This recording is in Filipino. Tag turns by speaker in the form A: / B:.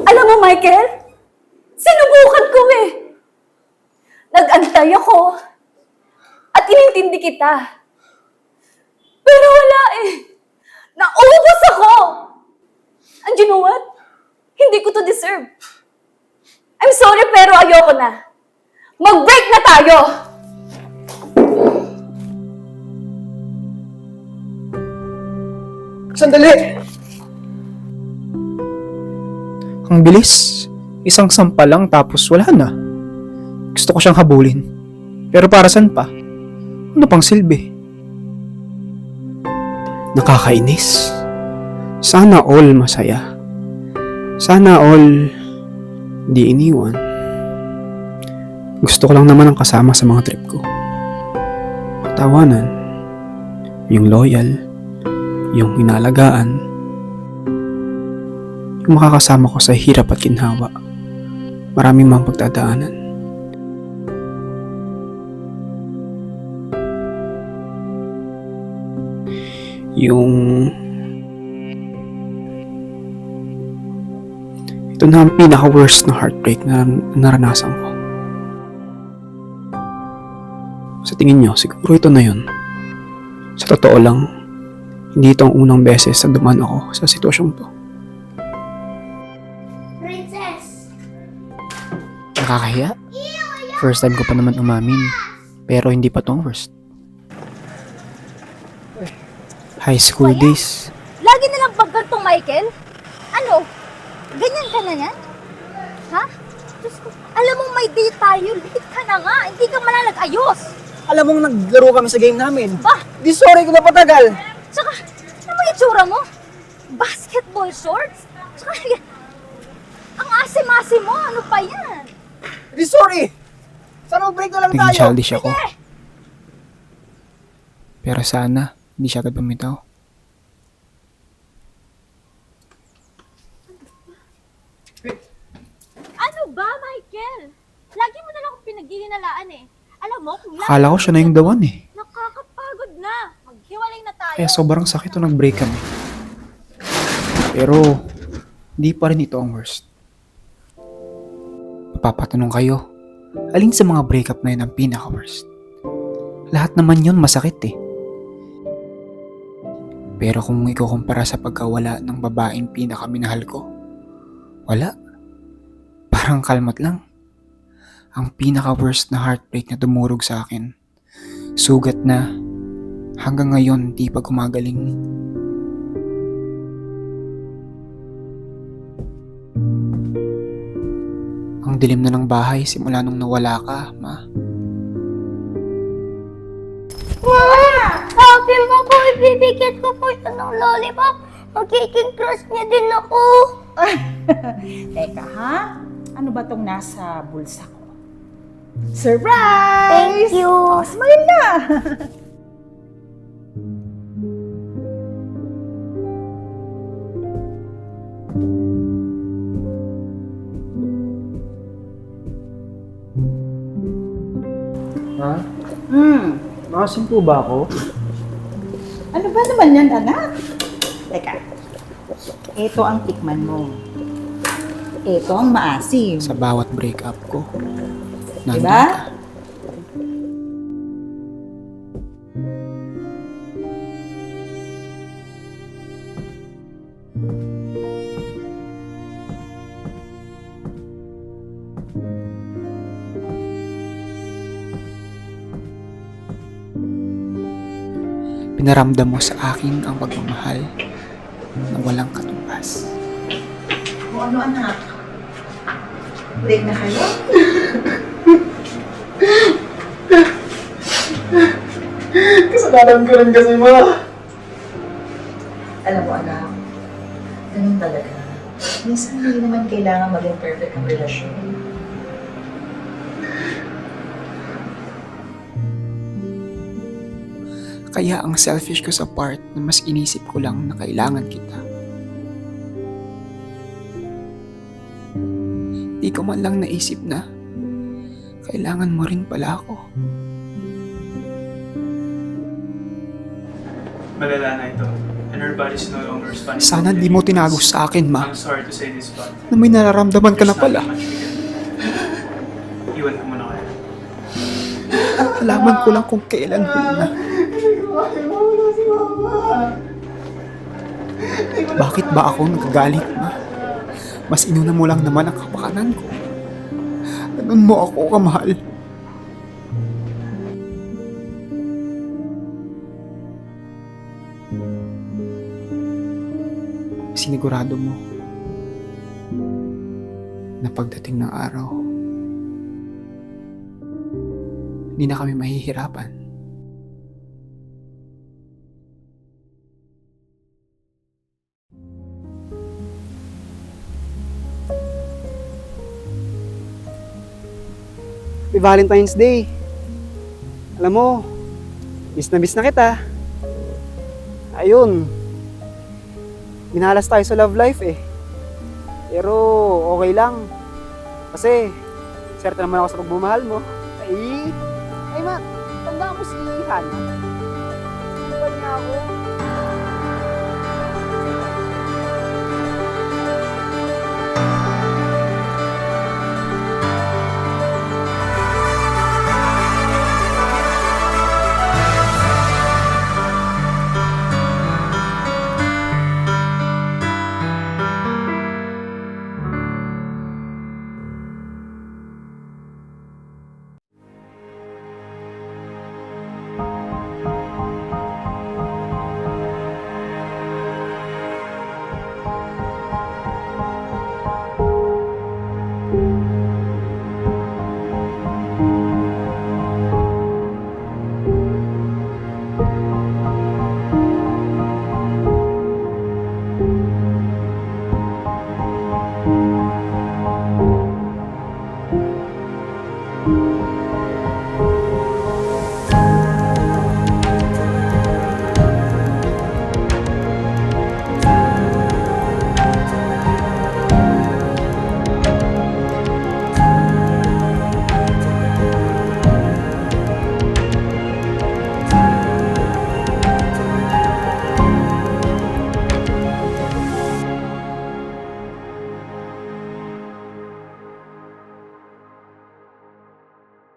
A: Alam mo, Michael, sinubukan ko eh. Nag-antay ako. At inintindi kita. Pero wala eh. Naubos ako. And you know what? Hindi ko to deserve. I'm sorry pero ayoko na. Mag-break na tayo!
B: Sandali! Ang bilis. Isang sampa lang tapos wala na. Gusto ko siyang habulin. Pero para saan pa? Ano pang silbi? Nakakainis. Sana all masaya. Sana all di iniwan. Gusto ko lang naman ang kasama sa mga trip ko. Tawanan. Yung loyal. Yung inalagaan. Yung makakasama ko sa hirap at ginhawa. Maraming mga pagdadaanan. Ito na ang pinaka-worst na heartbreak na naranasan ko. Sa tingin nyo, siguro ito na yun. Sa totoo lang, hindi ito ang unang beses na dumaan ako sa sitwasyong to.
C: Princess!
B: Nakakahiya? First time ko pa naman umamin. Pero hindi pa tong worst. High school days.
A: Lagi nilang pagkantong, Michael? Ano? Ganyan ka na yan? Ha? Diyos ko, alam mong may date tayo, late ka na nga, hindi ka malalagayos.
D: Alam mong naglaro kami sa game namin.
A: Ba?
D: Di sorry ko na patagal.
A: Tsaka, ano mo yung itsura mo? Basketball shorts? Tsaka, ang asim-asim mo, ano pa yan?
D: Di sorry. Sana break na lang
B: Naging
D: tayo.
B: childish ako. Pero sana, hindi siya agad bumitaw.
A: Ano ba, Michael? Lagi mo na lang akong pinaghihinalaan eh. Alam mo, kung lagi
B: Akala ko siya na yung the one eh.
A: nakakapagod na. Maghiwalay na tayo.
B: Kaya sobrang sakit to nag-break kami. Pero, di pa rin ito ang worst. Mapapatanong kayo, alin sa mga breakup na yun ang pinaka-worst? Lahat naman yun masakit eh. Pero kung ikukumpara sa pagkawala ng babaeng pinakaminahal ko, wala. Parang kalmat lang. Ang pinaka-worst na heartbreak na dumurog sa akin. Sugat na hanggang ngayon di pa gumagaling. Ang dilim na ng bahay simula nung nawala ka, ma.
C: Sabi mo po, ibibigyan ko po ito ng lollipop. Magiging crush niya din ako.
E: Teka ha? Ano ba tong nasa bulsa ko? Surprise!
C: Thank you.
E: Oh, smile na!
B: Ha?
E: Hmm.
B: Nakasim po ba ako?
E: Ano ba naman yan, anak? Teka. Ito ang tikman mo. Ito ang maasim.
B: Sa bawat breakup ko. Nandun
E: Diba?
B: ka. Pinaramdam mo sa akin ang pagmamahal na walang katumbas.
E: O ano, anak? Break na kayo?
D: Kasalanan ko rin kasi, ma.
E: Alam mo, anak, ganun talaga. Minsan hindi naman kailangan maging perfect ang relasyon.
B: Kaya ang selfish ko sa part na mas inisip ko lang na kailangan kita. Di ko man lang naisip na kailangan mo rin pala ako.
F: Malala na ito. and her body's no longer responding.
B: Sana
F: to
B: di mo
F: the
B: tinago
F: treatments.
B: sa akin, Ma,
F: I'm sorry to say this, but
B: na may nararamdaman ka na
F: there's
B: pala.
F: nothing much we can do. Iwan ko muna kayo.
B: Alaman ko lang kung kailan huli na.
D: Wala si Mama.
B: Bakit ba ako nagagalit, Ma? Mas inuna mo lang naman ang kapakanan ko. Ganun mo ako kamahal. Sinigurado mo na pagdating ng araw, hindi na kami mahihirapan.
D: Happy Valentine's Day. Alam mo, miss na kita. Ayun. Minalas tayo sa love life eh. Pero okay lang. Kasi, swerte naman ako sa pagmamahal mo. Ay, Ma, tanda mo si Hana. Ano ba niya ako?